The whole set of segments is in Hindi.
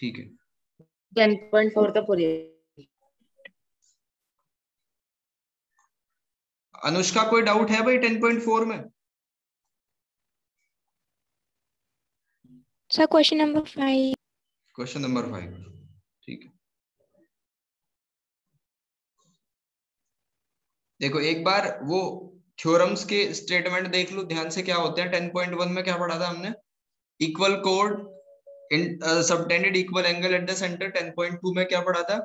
ठीक है 10.4 था पूरी। अनुष्का कोई डाउट है भाई 10.4 में? Sir question number 5। Question number 5, ठीक है। देखो एक बार वो थ्योरम्स के स्टेटमेंट देख लो ध्यान से, क्या होते हैं। 10.1 में क्या पढ़ा था हमने? Equal code in subtended equal angle eight the centre. 10.2 में क्या पढ़ा था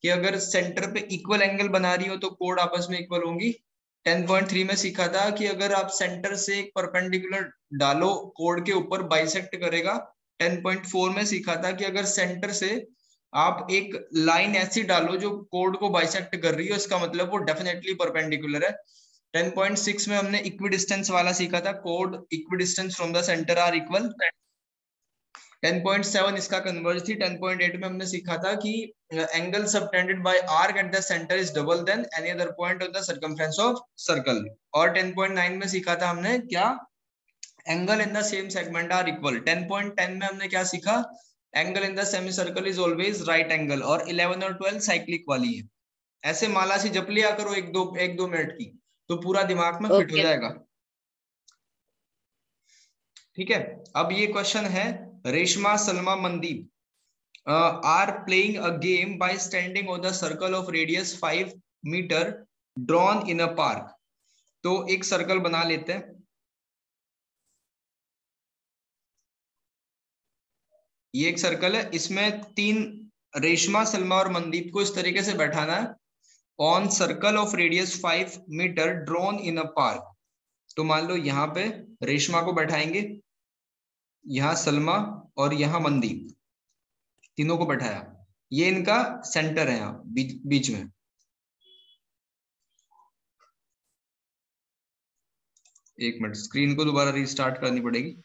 कि अगर सेंटर पे इक्वल एंगल बना रही हो तो कोड आपस में इक्वल होंगी। 10.3 में सीखा था कि अगर आप सेंटर से एक परपेंडिकुलर डालो कोड के ऊपर बाइसेक्ट करेगा। 10.4 में सीखा था कि अगर सेंटर से आप एक लाइन ऐसी डालो जो कोड को बाइसेक्ट कर रही हो, इसका मतलब वो डेफिनेटली परपेंडिकुलर है। 10.6 में हमने इक्विडिस्टेंस वाला सीखा था, कोड equidistance from the centre are equal. 10.7 इसका कन्वर्ज थी। 10.8 में हमने सीखा था कि angle subtended by arc at the centre is double than any other point of the circumference of circle. और 10.9 में सीखा था हमने क्या? Angle in the same segment are equal. 10.10 में हमने क्या सीखा? Angle in the semicircle is always right angle. और 11 और 12 साइक्लिक वाली है। ऐसे माला सी जप लिया करो एक दो मिनट की, तो पूरा दिमाग में फिट हो जाएगा। ठीक है, अब ये क्वेश्चन है, Reshma Salma Mandeep are playing a game by standing on the circle of radius 5 metre drawn in a park. तो एक सर्कल बना लेते हैं। ये एक सर्कल है, इसमें तीन रेशमा सलमा और मनदीप को इस तरीके से बैठाना है on circle of radius 5 metre drawn in a park. तो मान लो यहाँ पे रेशमा को बैठाएंगे, यहाँ सलमा और यहाँ मनदीप, तीनों को बैठाया। ये इनका सेंटर है यहाँ बीच में। एक मिनट, स्क्रीन को दोबारा रीस्टार्ट करनी पड़ेगी।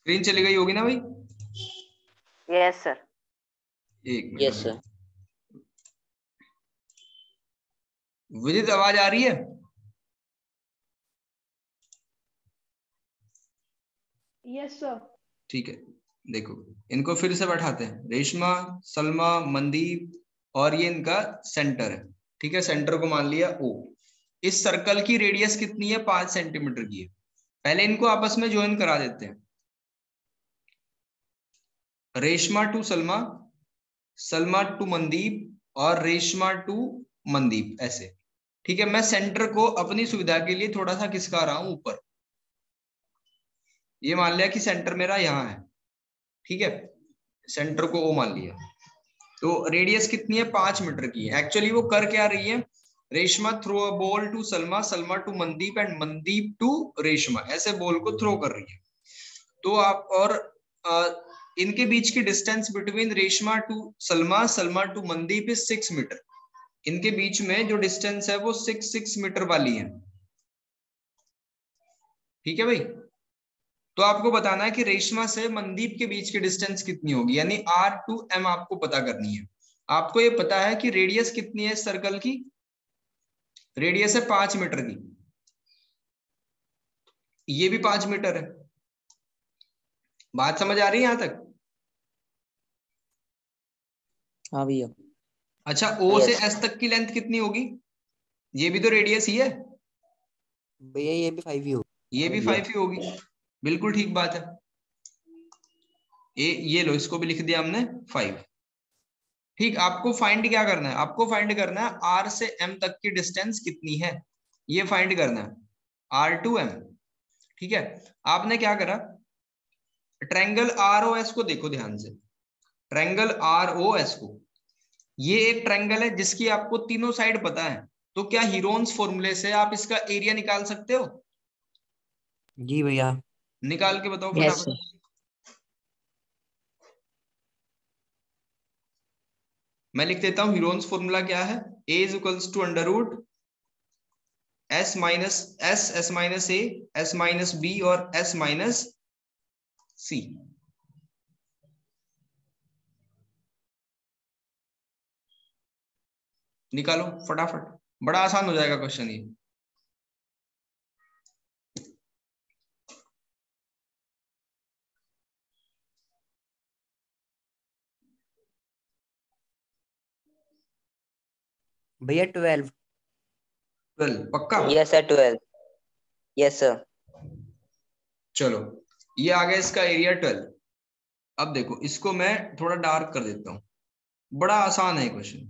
स्क्रीन चली गई होगी ना भाई? Yes sir. एक मिनट। Yes sir. विदित आवाज आ रही है? Yes sir. ठीक है, देखो इनको फिर से बैठाते हैं, रेशमा सलमा मनदीप, और ये इनका सेंटर है। ठीक है, सेंटर को मान लिया O। इस सर्कल की रेडियस कितनी है? 5 सेंटीमीटर की है। पहले इनको आपस में ज्वाइन करा देते हैं, रेशमा टू सलमा, सलमा टू मनदीप और रेशमा टू मनदीप, ऐसे। ठीक है, मैं सेंटर को अपनी सुविधा के लिए थोड़ा सा खिसका रहा हूं ऊपर। ये मान लिया कि सेंटर मेरा यहाँ है। ठीक है, सेंटर को O मान लिया। तो रेडियस कितनी है? 5 मीटर की है। एक्चुअली वो कर क्या रही है? Reshma throw a ball to Salma, Salma to Mandeep and Mandeep to Reshma, ऐसे बॉल को थ्रो कर रही है। तो आप और इनके बीच की distance between Reshma to Salma, Salma to Mandeep is 6 metre. इनके बीच में जो डिस्टेंस है वो 6 मीटर वाली है। ठीक है भाई, तो आपको बताना है कि रेशमा से मनदीप के बीच की डिस्टेंस कितनी होगी, यानी R टू M आपको पता करनी है। आपको ये पता है कि रेडियस कितनी है इस सर्कल की? रेडियस है 5 मीटर की। ये भी 5 मीटर है। बात समझ आ रही है यहां तक? हाँ भैया। अच्छा, O से S तक की लेंथ कितनी होगी? ये भी तो रेडियस ही है भैया। ये भी 5 ही होगी। ये भी 5 ही होगी। बिल्कुल ठीक बात है। ये लो, इसको भी लिख दिया हमने 5। ठीक, आपको फाइंड क्या करना है? आपको फाइंड करना है R से M तक की डिस्टेंस कितनी है, ये फाइंड करना है, R टू M। ठीक है, आपने क्या करा? ट्रायंगल ROS को देखो ध्यान से, ट्रायंगल ROS को। ये एक ट्रायंगल है जिसकी आपको तीनों साइड पता है। तो क्या हीरोन्स फॉर्मूले से आप इसका एरिया निकाल सकते हो? जी भैया। निकाल के बताओ यस फटाफट। मैं लिख देता हूं, हीरोन्स फॉर्मूला क्या है? A is equals to under root S minus S, S minus A, S minus B और S माइनस C। निकालो फटाफट, बड़ा आसान हो जाएगा क्वेश्चन ये। भैया 12। 12 पक्का? Yes sir 12। Yes sir. चलो ये आ गया इसका एरिया 12। अब देखो इसको मैं थोड़ा डार्क कर देता हूँ, बड़ा आसान है क्वेश्चन।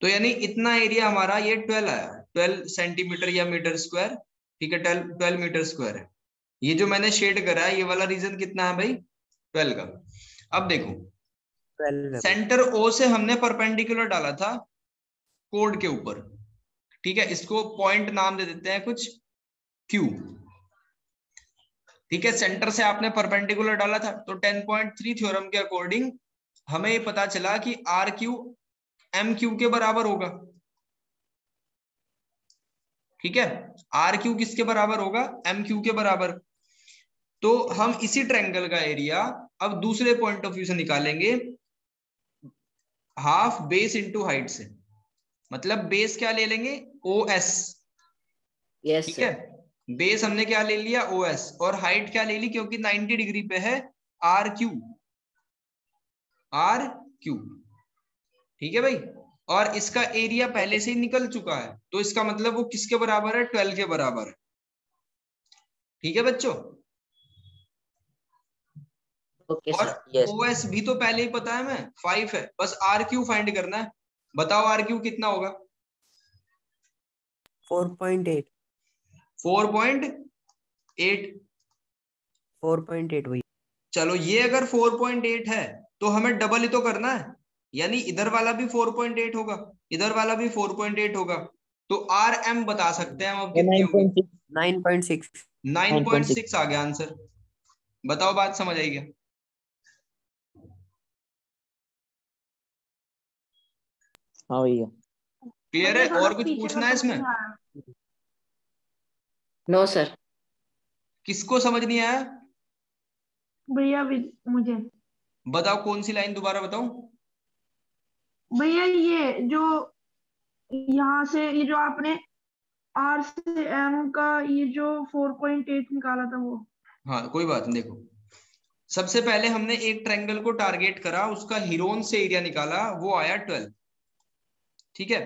तो यानी इतना एरिया हमारा ये 12 आया, 12 सेंटीमीटर या मीटर स्क्वायर। ठीक है, 12 मीटर स्क्वायर है। ये जो मैंने शेड करा है ये वाला रीजन कितना है भाई? 12 का। अब देखो 12 है। सेंटर ओ से हमने परपेंडिकुलर डाला था कोड के ऊपर। ठीक है, इसको पॉइंट नाम दे देते हैं कुछ क्यू। ठीक है, सेंटर से आपने परपेंडिकुलर डाला था, तो 10.3 थ्योरम के अकॉर्डिंग हमें ये पता चला कि आर क्यू एम क्यू के बराबर होगा। ठीक है, आर क्यू किसके बराबर होगा? एम क्यू के बराबर। तो हम इसी ट्रायंगल का एरिया अब दूसरे पॉइंट ऑफ व्यू से निकालेंगे, हाफ बेस इंटू हाइट से। मतलब बेस क्या ले लेंगे? O S. ठीक है, बेस हमने क्या ले लिया? O S. और हाइट क्या ले ली? क्योंकि 90 डिग्री पे है, आर क्यू। Are Q. ठीक है भाई, और इसका एरिया पहले से ही निकल चुका है, तो इसका मतलब वो किसके बराबर है? 12 के बराबर है। ठीक है बच्चों, ओके और सर। यस। ओएस भी तो पहले ही पता है, मैं 5 है, बस आर क्यू फाइंड करना है। बताओ आर क्यू कितना होगा? 4.8। 4.8। 4.8 भैया। चलो ये अगर 4.8 है तो हमें डबल ही तो करना है, यानी इधर वाला भी 4.8 होगा, इधर वाला भी 4.8 होगा। तो आर एम बता सकते हैं हम अब कितनी होगी? 9.6। 9.6 आ गया आंसर। बताओ बात समझ आई क्या? हाँ भैया। क्लियर भैया है? थोड़ा और कुछ पीछे का पूछना है समझ इसमें? में आया। No sir. किसको समझ नहीं आया? भैया मुझे। बताओ कौन सी लाइन, दोबारा बताओ। भैया ये जो यहाँ से ये जो आपने आर से एम का ये जो 4.8 निकाला था वो। हाँ कोई बात नहीं, देखो सबसे पहले हमने एक ट्रायंगल को टारगेट करा, उसका हीरोन से एरिया निकाला, वो आया 12। ठीक है,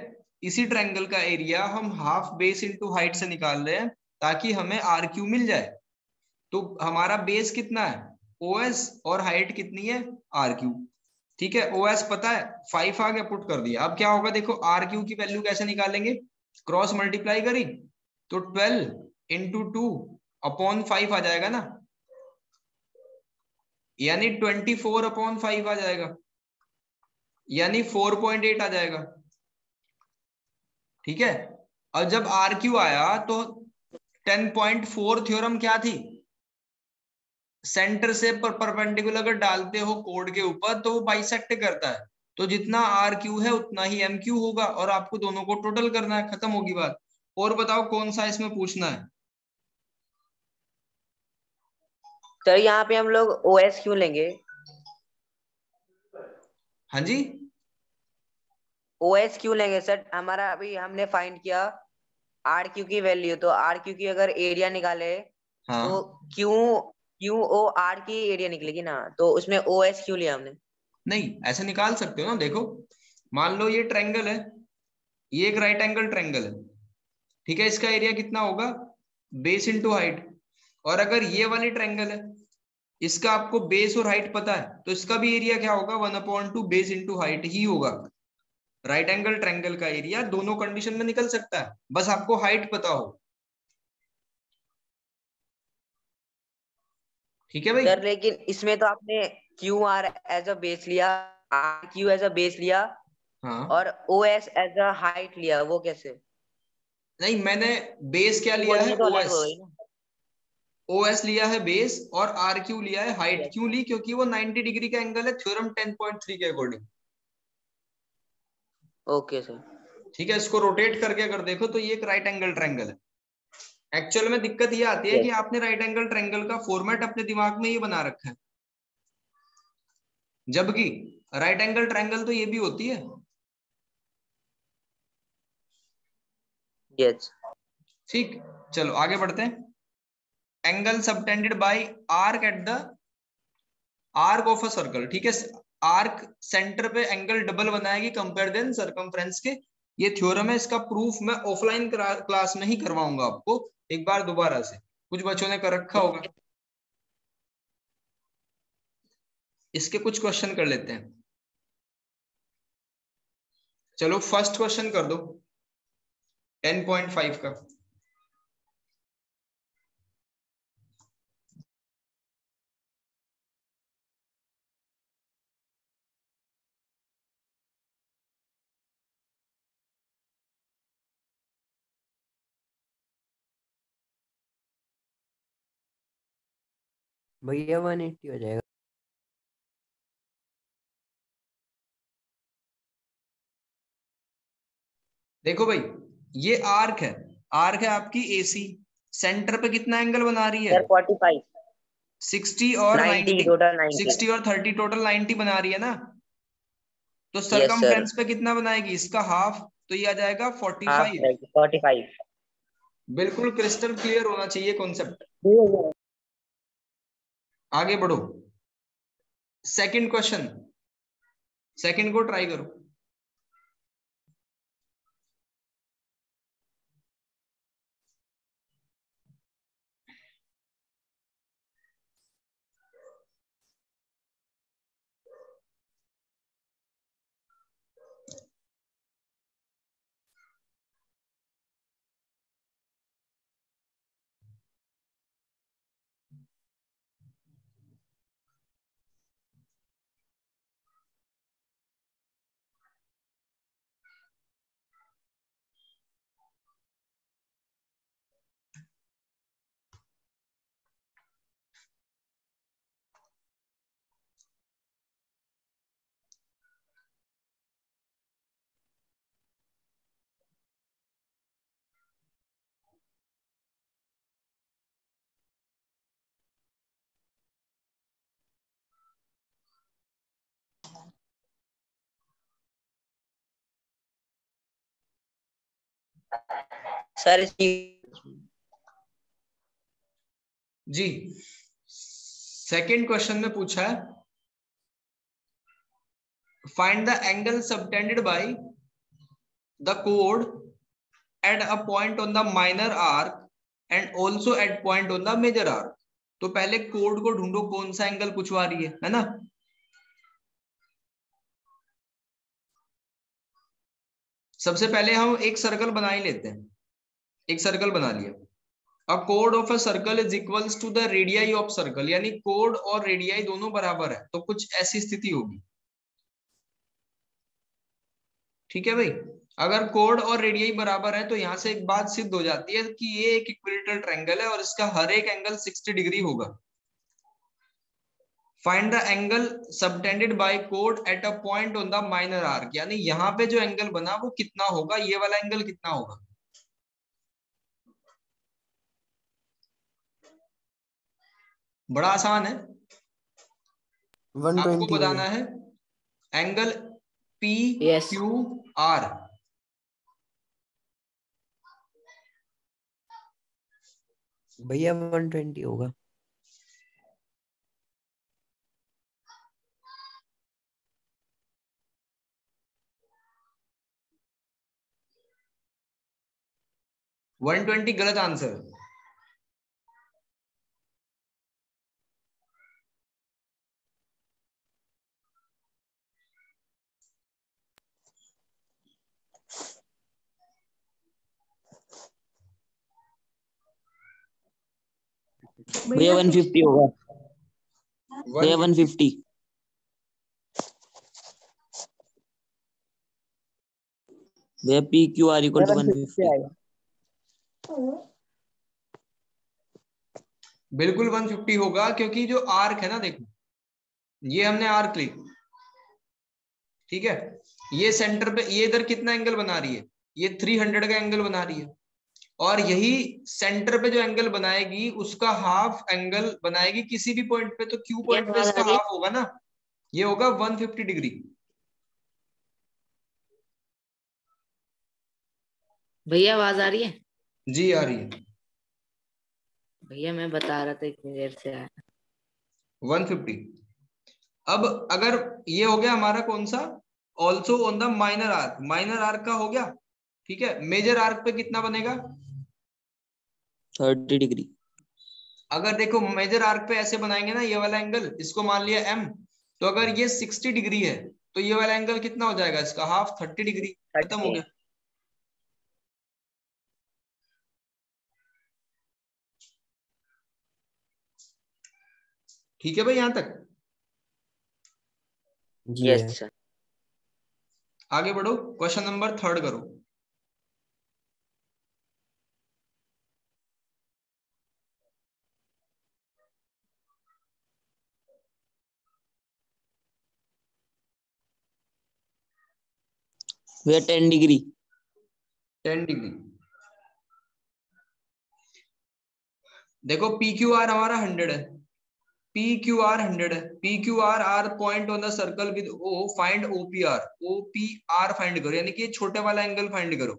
इसी ट्रायंगल का एरिया हम हाफ बेस इंटू हाइट से निकाल रहे हैं ताकि हमें आर क्यू मिल जाए। तो हमारा बेस कितना है? O S. और हाइट कितनी है? R Q. ठीक है, ओ एस पता है 5 आ गया, पुट कर दिया। अब क्या होगा देखो, आर क्यू की वैल्यू कैसे निकालेंगे? क्रॉस मल्टीप्लाई करी तो 12 इंटू 2 अपॉन 5 आ जाएगा ना, यानी 24/5 आ जाएगा, यानी 4.8 आ जाएगा। ठीक है, और जब आर क्यू आया तो 10.4 थ्योरम क्या थी? सेंटर से परपेंडिकुलर अगर डालते हो कोड के ऊपर तो वो बाइसेक्ट करता है, तो जितना आर क्यू है उतना ही एम क्यू होगा, और आपको दोनों को टोटल करना है, खत्म होगी बात। और बताओ कौन सा इसमें पूछना है? सर यहाँ पे हम लोग ओएस क्यों लेंगे? हाँ जी, ओएस क्यों लेंगे सर? हमारा अभी हमने फाइंड किया आर क्यू की वैल्यू, तो आर क्यू की अगर एरिया निकाले हाँ। तो क्यों क्यों ओ आर की एरिया निकलेगी ना, तो उसमें ओएस क्यों लिया हमने? नहीं ऐसे निकाल सकते हो ना, देखो मान लो ये ट्रायंगल है, ये एक राइट एंगल ट्रायंगल है। ठीक है, इसका एरिया कितना होगा? Base into height. और अगर ये वाली ट्रायंगल है, इसका आपको बेस और हाइट पता है, तो इसका भी एरिया क्या होगा? 1/2 बेस इंटू हाइट ही होगा। राइट एंगल ट्रायंगल का एरिया दोनों कंडीशन में निकल सकता है, बस आपको हाइट पता हो। ठीक है भाई? सर लेकिन इसमें तो आपने Q R as a base लिया, R Q as a base लिया, हाँ, और O S as a height लिया, वो कैसे? नहीं मैंने बेस क्या लिया है? बोलेंगे तो ओ अलग एस। हो गई ना। ओ एस लिया है बेस, और आर क्यू लिया है हाइट। यस। क्यों ली? क्योंकि वो 90 डिग्री का एंगल है थ्योरम 10.3 के अकॉर्डिंग। Okay sir. ठीक है, इसको रोटेट करके अगर देखो तो ये एक राइट एंगल ट्रायंगल है। एक्चुअल में दिक्कत ये आती है कि यस। आपने राइट एंगल ट्रायंगल का फॉर्मेट अपने दिमाग में ये बना रखा है, जबकि राइट एंगल ट्रायंगल तो ये भी होती है। यस। ठीक, चलो आगे बढ़ते हैं। Angle subtended by arc at the arc of a circle. ठीक है, आर्क सेंटर पे एंगल डबल बनाएगी कंपेयर देन सर्कमफ्रेंस के ये थ्योरम है, इसका प्रूफ मैं ऑफलाइन क्लास में ही करवाऊंगा आपको एक बार दोबारा से, कुछ बच्चों ने कर रखा होगा। इसके कुछ क्वेश्चन कर लेते हैं। चलो फर्स्ट क्वेश्चन कर दो 10.5 का। भैया 180 हो जाएगा। देखो भाई, ये आर्क है, आर्क है आपकी एसी, सेंटर पे कितना एंगल बना रही है? सर 45 60 और 90 90, टोटल 90। 60 और 30 टोटल 90 बना रही है ना। तो यस सर, सरकमफ्रेंस पे कितना बनाएगी? इसका हाफ, तो ये आ जाएगा हाफ 45। 45। बिल्कुल क्रिस्टल क्लियर होना चाहिए कॉन्सेप्ट। आगे बढ़ो, सेकंड क्वेश्चन, सेकंड को ट्राई करो। सर जी, सेकंड क्वेश्चन में पूछा है find the angle subtended by the code at a point on the minor arc and also at point on the major arc। तो पहले कोड को ढूंढो, कौन सा एंगल पूछवा रही है ना। सबसे पहले हम एक सर्कल बना ही लेते हैं, एक सर्कल बना लिया। अब कोड of a circle is equals to the radii of circle, यानी कोड और रेडियाई दोनों बराबर है, तो कुछ ऐसी स्थिति होगी। ठीक है भाई, अगर कोड और रेडियाई बराबर है तो यहां से एक बात सिद्ध हो जाती है कि ये एक इक्विलेटरल ट्रायंगल है और इसका हर एक एंगल 60 डिग्री होगा। Find the angle subtended bye code at a point on the minor arc, यानी यहाँ पे जो एंगल बना वो कितना होगा, ये वाला एंगल कितना होगा। बड़ा आसान है, 120 आपको बताना है एंगल पी क्यू आर। भैया 120 होगा। वन 120 गलत आंसर। भैया 150 होगा। भैया 150। भैया P Q R equal to 150। बिल्कुल 150 होगा, क्योंकि जो आर्क है ना, देखो ये हमने आर्क ली, ठीक है, ये सेंटर पे, ये इधर कितना एंगल बना रही है, ये 300 का एंगल बना रही है, और यही सेंटर पे जो एंगल बनाएगी उसका हाफ एंगल बनाएगी किसी भी पॉइंट पे, तो क्यू पॉइंट पे इसका हाफ होगा ना, ये होगा 150 डिग्री। भैया आवाज आ रही है? जी आ रही है। भैया मैं बता रहा था इतनी देर से आया। 150। अब अगर ये हो गया हमारा कौन सा, also on the minor arc, minor arc का हो गया, ठीक है, मेजर आर्क पे कितना बनेगा? 30 डिग्री। अगर देखो मेजर आर्क पे ऐसे बनाएंगे ना, ये वाला एंगल, इसको मान लिया m, तो अगर ये 60 डिग्री है तो ये वाला एंगल कितना हो जाएगा इसका? Half, 30 degree. खत्म हो 30। गया। ठीक है भाई, यहां तक जी यस है। सर। आगे बढ़ो, क्वेश्चन नंबर 3 करो। भैया 10 डिग्री। 10 डिग्री। देखो पी क्यू आर हमारा 100 है, पी क्यू आर 100 है, P Q R point on the circle with O, find OPR. OPR find करो, यानी कि ये छोटे वाला एंगल फाइंड करो।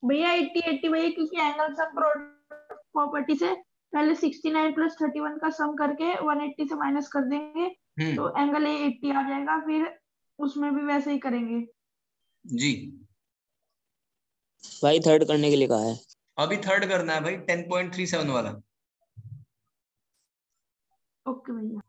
भैया 80 भैया, क्योंकि एंगल सम प्रॉपर्टी से पहले 69 प्लस 31 का सम करके 180 से माइनस कर देंगे, तो एंगल ए 80 आ जाएगा। फिर उसमें भी वैसे ही करेंगे जी। भाई थर्ड करने के लिए कहा है। अभी थर्ड करना है भाई, 10.37 वाला। ओके भैया।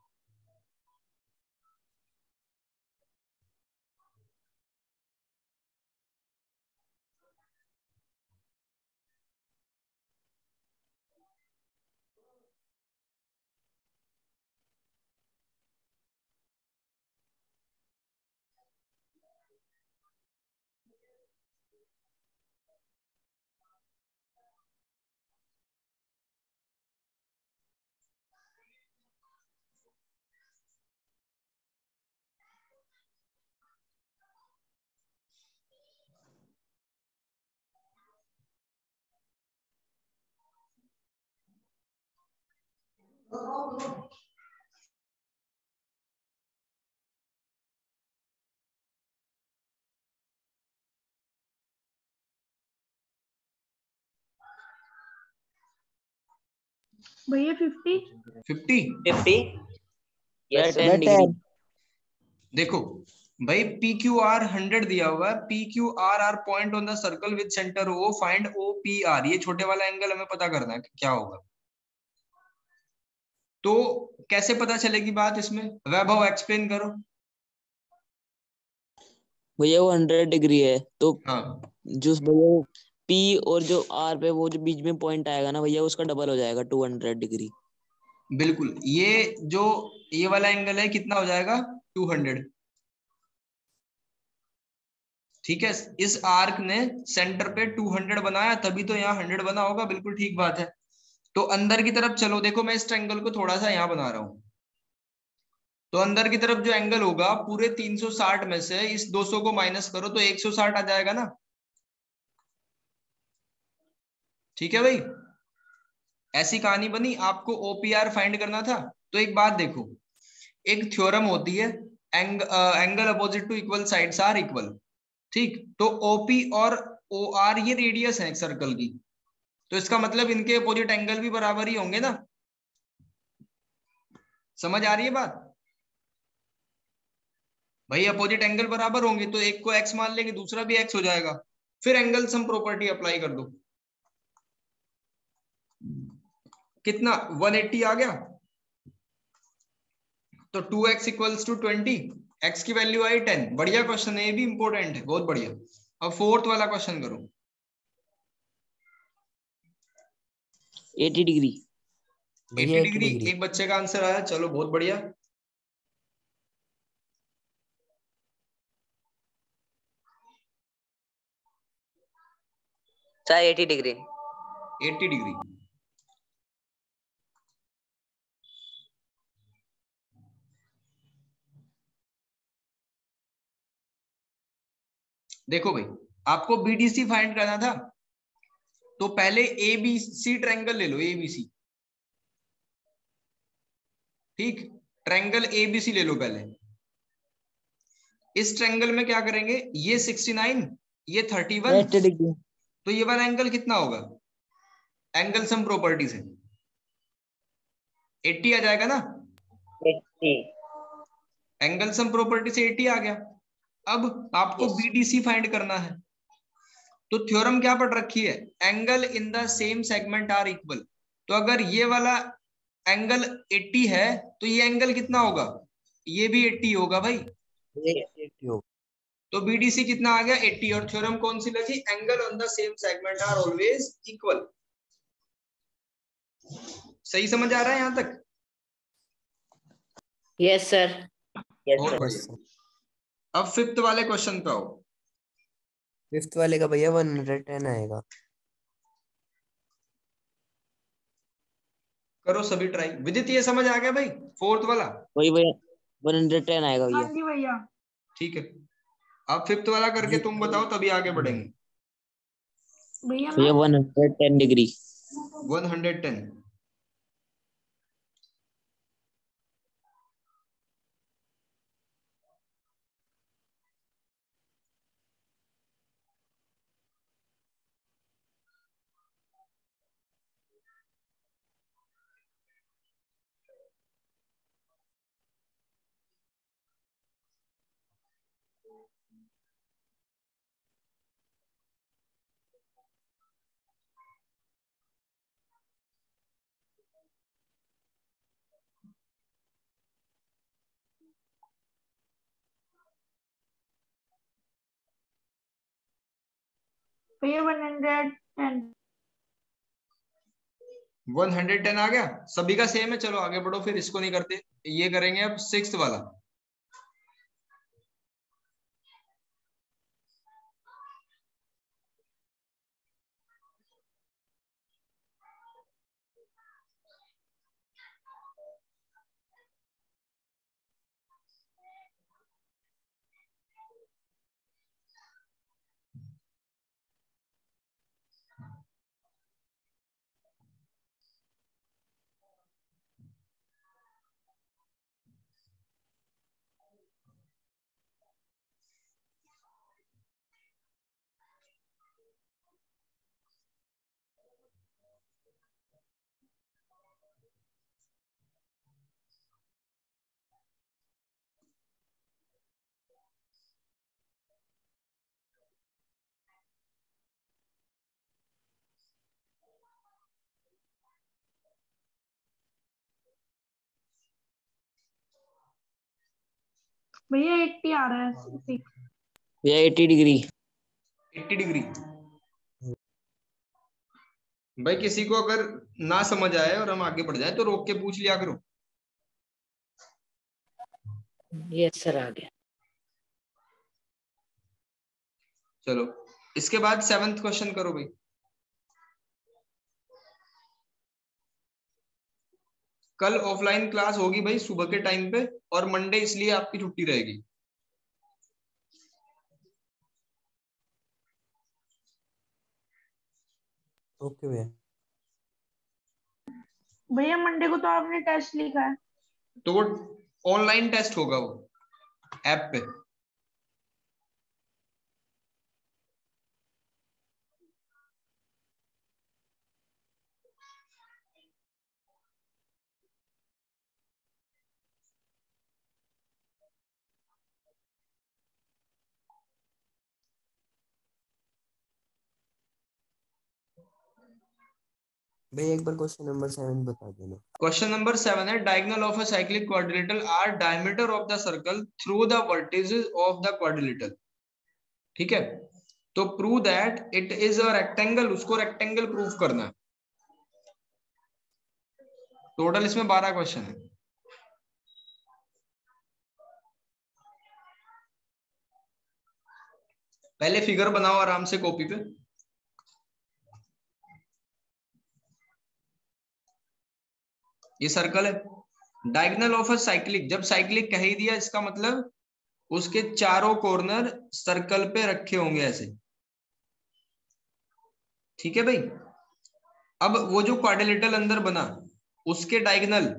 भैया 50 50। Yes sir. 10 डिग्री। देखो भाई पी क्यू आर 100 दिया हुआ है, P Q R point on the circle with centre O, find O P R. ये छोटे वाला एंगल हमें पता करना है कि क्या होगा। तो कैसे पता चलेगी बात इसमें? वैभव एक्सप्लेन करो। भैया वो 100 डिग्री है, तो हाँ जो भैया पी और जो आर पे वो जो बीच में पॉइंट आएगा ना भैया, उसका डबल हो जाएगा 200 डिग्री। बिल्कुल, ये वाला एंगल है, कितना हो जाएगा? 200। ठीक है, इस आर्क ने सेंटर पे 200 बनाया, तभी तो यहाँ 100 बना होगा। बिल्कुल ठीक बात है। तो अंदर की तरफ चलो, देखो मैं इस ट्रायंगल को थोड़ा सा यहाँ बना रहा हूँ। तो अंदर की तरफ जो एंगल होगा, पूरे 360 में से इस 200 को माइनस करो तो 160 आ जाएगा ना। ठीक है भाई, ऐसी कहानी बनी। आपको ओपीआर फाइंड करना था। तो एक बात देखो, एक थ्योरम होती है, angle opposite to equal sides are equal. ठीक, तो ओपी और ओ आर ये रेडियस है एक सर्कल की, तो इसका मतलब इनके अपोजिट एंगल भी बराबर ही होंगे ना। समझ आ रही है बात? भाई अपोजिट एंगल बराबर होंगे तो एक को एक्स मान लेंगे, दूसरा भी एक्स हो जाएगा। फिर एंगल सम प्रॉपर्टी अप्लाई कर दो। कितना? 180 आ गया। तो 2x इक्वल्स टू 20, x की वैल्यू आई 10। बढ़िया क्वेश्चन है, ये भी इंपॉर्टेंट है, बहुत बढ़िया। अब फोर्थ वाला क्वेश्चन करो। 80 डिग्री। 80 डिग्री एक बच्चे का आंसर आया, चलो बहुत बढ़िया। Sir 80 degree. 80 डिग्री। देखो भाई, आपको बीडीसी फाइंड करना था, तो पहले एबीसी ट्रायंगल ले लो, एबीसी। ठीक, ट्रायंगल एबीसी ले लो पहले। इस ट्रायंगल में क्या करेंगे, ये 69, ये 31, 80 डिग्री। तो ये वाला एंगल कितना होगा? एंगल सम प्रॉपर्टी से 80 आ जाएगा ना। 80। एंगल सम प्रॉपर्टी से 80 आ गया। अब आपको यस। बीडीसी फाइंड करना है। तो थ्योरम क्या पढ़ रखी है, angle in the same segment are equal. तो अगर ये वाला एंगल 80 है तो ये एंगल कितना होगा, ये भी 80 होगा भाई। ये 80 होगा। तो बीडीसी कितना आ गया 80, और थ्योरम कौन सी लगी, angle on the same segment are always equal. सही समझ आ रहा है यहां तक? Yes sir. बहुत Yes, बढ़िया। sir. अब फिफ्थ वाले क्वेश्चन पे आओ। फिफ्थ वाले का भैया 110 आएगा। करो सभी ट्राई। विदित ये समझ आ गया भाई, फोर्थ वाला? वही भैया 110 आएगा हाँ भैया। जी भैया। ठीक है, अब फिफ्थ वाला करके तुम बताओ, तभी आगे बढ़ेंगे। भैया मैं भैया 110 डिग्री। 110। भैया 110। 110 आ गया, सभी का सेम है। चलो आगे बढ़ो, फिर इसको नहीं करते, ये करेंगे अब सिक्स्थ वाला। भैया 80 आ रहा है। भैया 80 डिग्री। 80 डिग्री। भाई किसी को अगर ना समझ आए और हम आगे बढ़ जाए तो रोक के पूछ लिया करो। यस सर आ गया। चलो इसके बाद सेवंथ क्वेश्चन करो भाई। कल ऑफलाइन क्लास होगी भाई सुबह के टाइम पे, और मंडे इसलिए आपकी छुट्टी रहेगी। ओके भैया। भैया मंडे को तो आपने टेस्ट लिखा है। तो वो ऑनलाइन टेस्ट होगा, वो ऐप पे। भैया एक बार क्वेश्चन नंबर 7 बता देना। क्वेश्चन नंबर 7 है, diagonal of a cyclic quadrilateral are diameter of the circle through the vertices of the quadrilateral. ठीक है, तो prove that it is a rectangle, उसको रेक्टेंगल प्रूफ करना है। टोटल इसमें 12 क्वेश्चन है। पहले फिगर बनाओ आराम से कॉपी पे। ये सर्कल है, डायगोनल ऑफ अ साइक्लिक, जब साइक्लिक कह ही दिया इसका मतलब उसके चारों कॉर्नर सर्कल पे रखे होंगे ऐसे। ठीक है भाई, अब वो जो क्वाड्रिलेटरल अंदर बना उसके डायगोनल,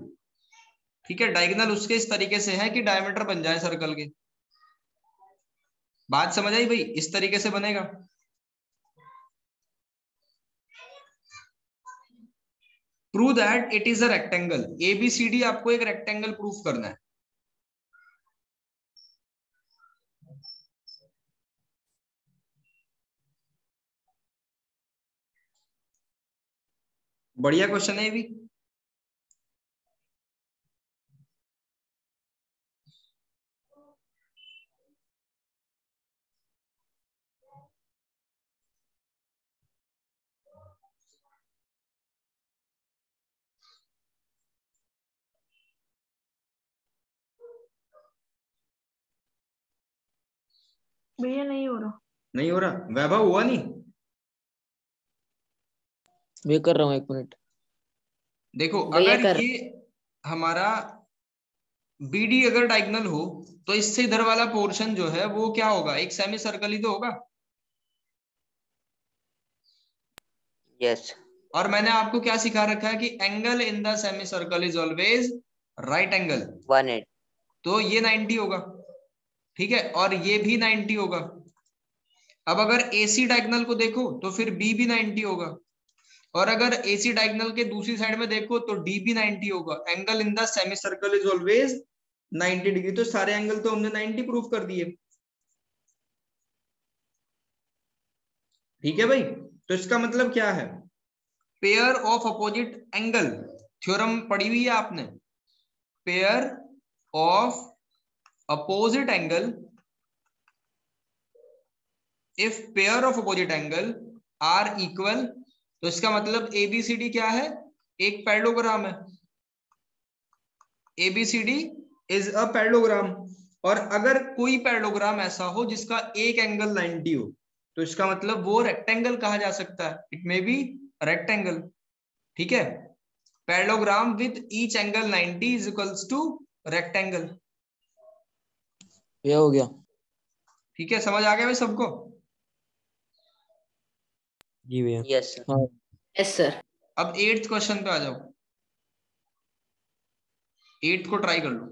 ठीक है, डायगोनल उसके इस तरीके से है कि डायमीटर बन जाए सर्कल के। बात समझ आई भाई, इस तरीके से बनेगा। Prove that it is a rectangle, ABCD आपको एक रेक्टेंगल प्रूफ करना है। बढ़िया क्वेश्चन है ये भी। भैया नहीं हो रहा। नहीं हो रहा? वैभव हुआ नहीं? मैं कर रहा हूँ, 1 मिनट। देखो भैया अगर कर। ये हमारा BD अगर डायगोनल हो तो इससे इधर वाला पोर्शन जो है वो क्या होगा, एक सेमी सर्कल ही तो होगा। यस। और मैंने आपको क्या सिखा रखा है कि angle in the semicircle is always right angle. 180। तो ये 90 होगा, ठीक है, और ये भी 90 होगा। अब अगर AC डायगोनल को देखो तो फिर B भी 90 होगा, और अगर AC डायगोनल के दूसरी साइड में देखो तो D भी 90 होगा। Angle in the semicircle is always 90 degree. तो सारे एंगल तो हमने 90 प्रूफ कर दिए, ठीक है भाई। तो इसका मतलब क्या है, pair of opposite angle, theorem पढ़ी हुई है आपने, pair of opposite angle, if pair of opposite angle are equal, तो इसका मतलब ABCD क्या है, एक पैरेललोग्राम है। ABCD is a parallelogram. और अगर कोई पैरेललोग्राम ऐसा हो जिसका एक एंगल 90 हो तो इसका मतलब वो रेक्टेंगल कहा जा सकता है, इट मे बी रेक्टेंगल, ठीक है। Parallelogram with each angle 90 is equals to rectangle. ये हो गया। ठीक है, समझ आ गया भाई सबको? जी भैया। Yes sir. हाँ। Yes sir. अब 8th क्वेश्चन पे आ जाओ, 8th को ट्राई कर लो।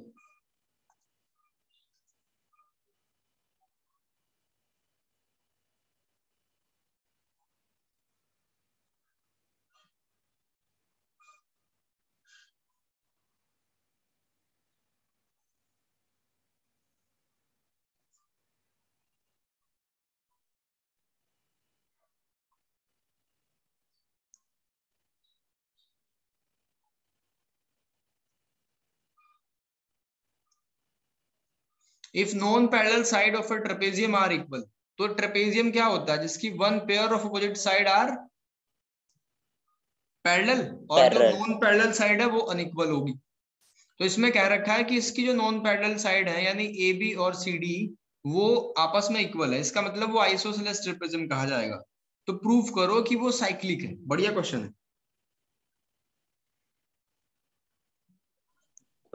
If non parallel side of a trapezium are equal, तो ट्रेपेजियम क्या होता है, जिसकी one pair of opposite side are parallel, और जो पैरेलल। नॉन पैरेलल साइड है वो अनइक्वल होगी। तो इसमें कह रखा है कि इसकी जो नॉन पैरेलल साइड है यानी AB और CD वो आपस में इक्वल है, इसका मतलब वो आइसोसेलेस ट्रेपेजियम कहा जाएगा। तो प्रूफ करो कि वो साइक्लिक है। बढ़िया क्वेश्चन है।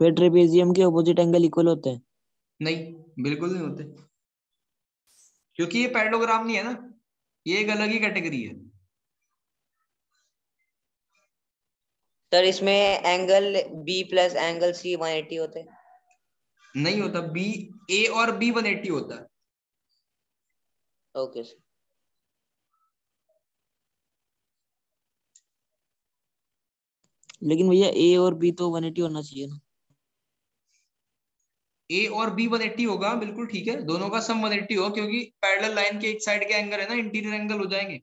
फिर ट्रेपेजियम के अपोजिट एंगल इक्वल होते हैं? नहीं, बिल्कुल नहीं होते, क्योंकि ये पैरेललोग्राम नहीं है ना, ये एक अलग ही कैटेगरी है। सर इसमें angle B plus angle C 180 होते हैं। नहीं होता, A और B 180 होता है। Okay sir. लेकिन भैया A और B तो 180 होना चाहिए ना। A और B 180 होगा, बिल्कुल ठीक है, दोनों का सम 180 होगा, क्योंकि पैरेलल लाइन के एक साइड के एंगल है ना, इंटीरियर एंगल हो जाएंगे।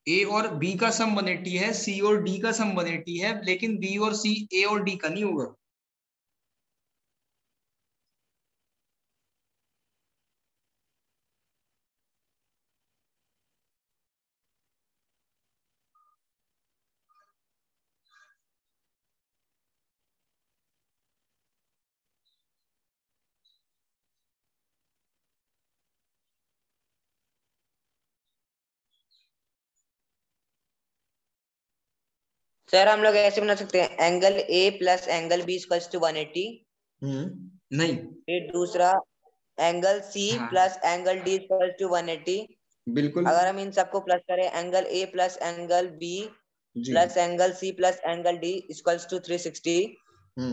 A और B का सम 180 है, C और D का सम 180 है, लेकिन B और C A और D का नहीं होगा। सर हम लोग ऐसे बना सकते हैं, angle A plus angle B equals to 180। नहीं। फिर दूसरा एंगल C हाँ plus angle D equals to 180। बिल्कुल। अगर हम इन सबको प्लस करें, angle A plus angle B जी। Plus angle C plus angle D equals to 360।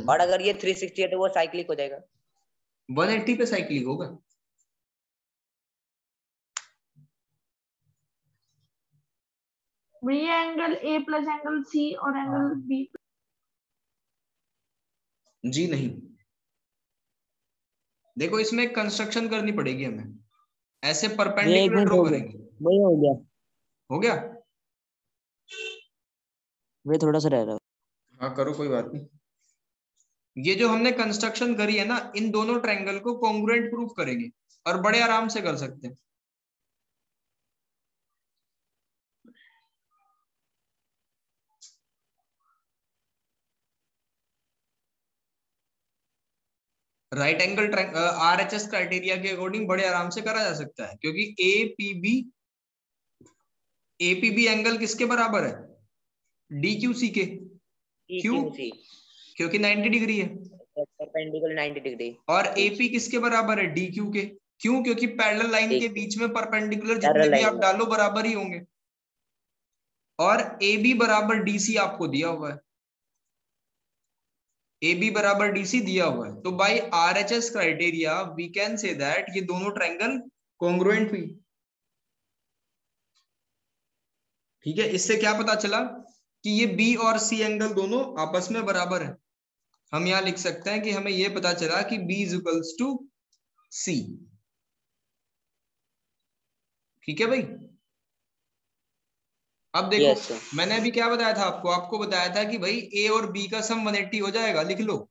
और अगर ये 360 है तो वो साइक्लिक हो जाएगा। 180 पे साइक्लिक होगा। भैया angle A plus angle C और एंगल B। जी नहीं, देखो इसमें कंस्ट्रक्शन करनी पड़ेगी हमें। ऐसे ये एक परपेंडिकुलर मिनट ड्रॉ हो गया, करेंगे। वही हो गया, हो गया? वही थोड़ा सा रह रहा है। हाँ करो, कोई बात नहीं। ये जो हमने कंस्ट्रक्शन करी है ना, इन दोनों ट्रायंगल को कॉन्ग्रुएंट प्रूफ करेंगे और बड़े आराम से कर सकते हैं। राइट एंगल RHS क्राइटेरिया के अकॉर्डिंग बड़े आराम से करा जा सकता है, क्योंकि APB एंगल किसके बराबर है? DQC के। क्यों? EQC क्योंकि 90 डिग्री है। Perpendicular 90 degree. और AP किसके बराबर है? DQ के। क्यों? क्योंकि पैरेलल लाइन के बीच में परपेंडिकुलर जितने पैरेलल भी लाइन आप डालो बराबर ही होंगे। और AB बराबर DC आपको दिया हुआ है, AB बराबर DC दिया हुआ है। तो by RHS criteria we can say that ये दोनों ट्रायंगल कॉन्ग्रुएंट हुई। ठीक है, इससे क्या पता चला कि ये B और C एंगल दोनों आपस में बराबर है। हम यहां लिख सकते हैं कि हमें यह पता चला कि B is equals to C। ठीक है भाई। अब देखो, Yes, sir. मैंने अभी क्या बताया था आपको? आपको बताया था कि भाई A और B का सम 180 हो जाएगा, लिख लो,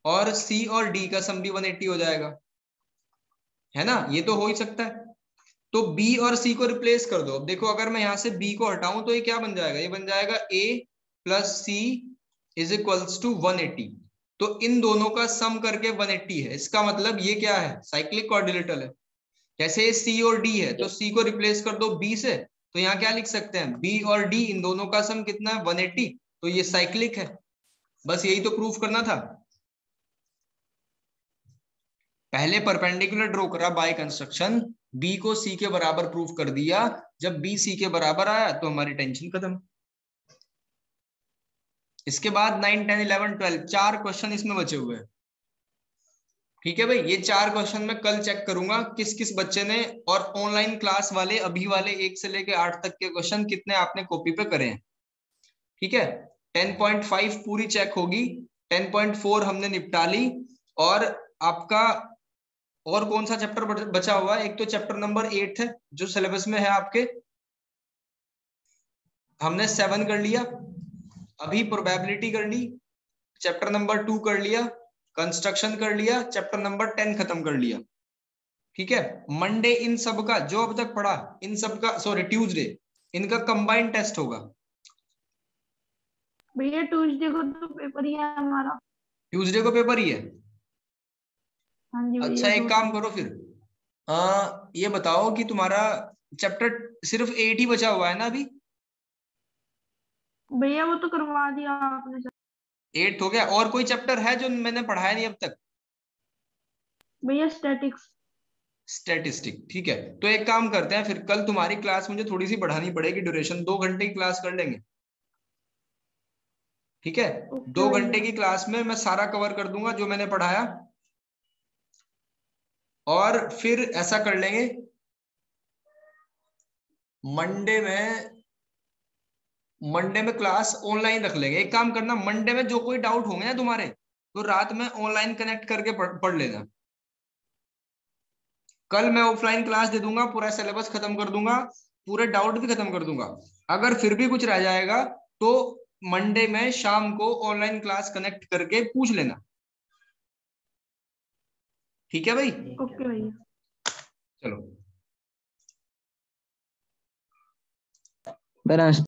और C और D का सम भी 180 हो जाएगा, है ना? ये तो हो ही सकता है। तो B और C को रिप्लेस कर दो। अब देखो, अगर मैं यहां से B को हटाऊं तो ये क्या बन जाएगा? ये बन जाएगा A प्लस C इज इक्वल्स टू 180। तो इन दोनों का सम करके 180 है। इसका मतलब ये क्या है? साइक्लिक क्वाड्रिलेटरल है। जैसे C और D है तो C को रिप्लेस कर दो B से, तो यहाँ क्या लिख सकते हैं? B और D इन दोनों का सम कितना है? 180। तो ये साइक्लिक है। बस यही तो प्रूफ करना था। पहले परपेंडिकुलर ड्रॉ करा बाय कंस्ट्रक्शन, B को C के बराबर प्रूफ कर दिया। जब B C के बराबर आया तो हमारी टेंशन खत्म। इसके बाद 9, 10, 11, 12 4 क्वेश्चन इसमें बचे हुए हैं। ठीक है भाई, ये 4 क्वेश्चन मैं कल चेक करूंगा किस किस बच्चे ने, और ऑनलाइन क्लास वाले अभी वाले 1 से लेके 8 तक के क्वेश्चन कितने आपने कॉपी पे करे हैं। ठीक है, 10.5 पूरी चेक होगी, 10.4 हमने निपटा ली। और आपका और कौन सा चैप्टर बचा हुआ है? एक तो चैप्टर नंबर 8 है जो सिलेबस में है आपके, हमने 7 कर लिया। अभी प्रोबेबिलिटी कर ली, चैप्टर नंबर 2 कर लिया, कंस्ट्रक्शन कर लिया, चैप्टर नंबर 10 खत्म कर लिया। ठीक है, मंडे इन सब का जो अब तक पढ़ा, इन सब का, सॉरी ट्यूसडे, इनका कंबाइंड टेस्ट होगा। भैया ट्यूसडे को तो पेपर ही है हमारा। ट्यूसडे को पेपर ही है? हाँ जी भैया। अच्छा, एक काम करो फिर, ये बताओ कि तुम्हारा चैप्टर सिर्फ 8 ही बचा हुआ है ना अभी? भैया वो तो करवा दिया आपने सर। 8 हो गया। और कोई चैप्टर है जो मैंने पढ़ाया नहीं अब तक? भैया स्टैटिक्स। स्टैटिस्टिक, ठीक है। तो एक काम करते हैं फिर, कल तुम्हारी क्लास मुझे थोड़ी सी बढ़ानी पड़ेगी, ड्यूरेशन 2 घंटे की क्लास कर लेंगे। ठीक है, 2 घंटे की क्लास में मैं सारा कवर कर दूंगा जो मैंने पढ़ाया। और फिर ऐसा कर लेंगे, मंडे में क्लास ऑनलाइन रख लेंगे। एक काम करना, मंडे में जो कोई डाउट होंगे ना तुम्हारे, तो रात में ऑनलाइन कनेक्ट करके पढ़ लेना। कल मैं ऑफलाइन क्लास दे दूंगा, पूरा सिलेबस खत्म कर दूंगा, पूरे डाउट भी खत्म कर दूंगा। अगर फिर भी कुछ रह जाएगा तो मंडे में शाम को ऑनलाइन क्लास कनेक्ट करके पूछ लेना। ठीक है भाई? ओके भैया। चलो।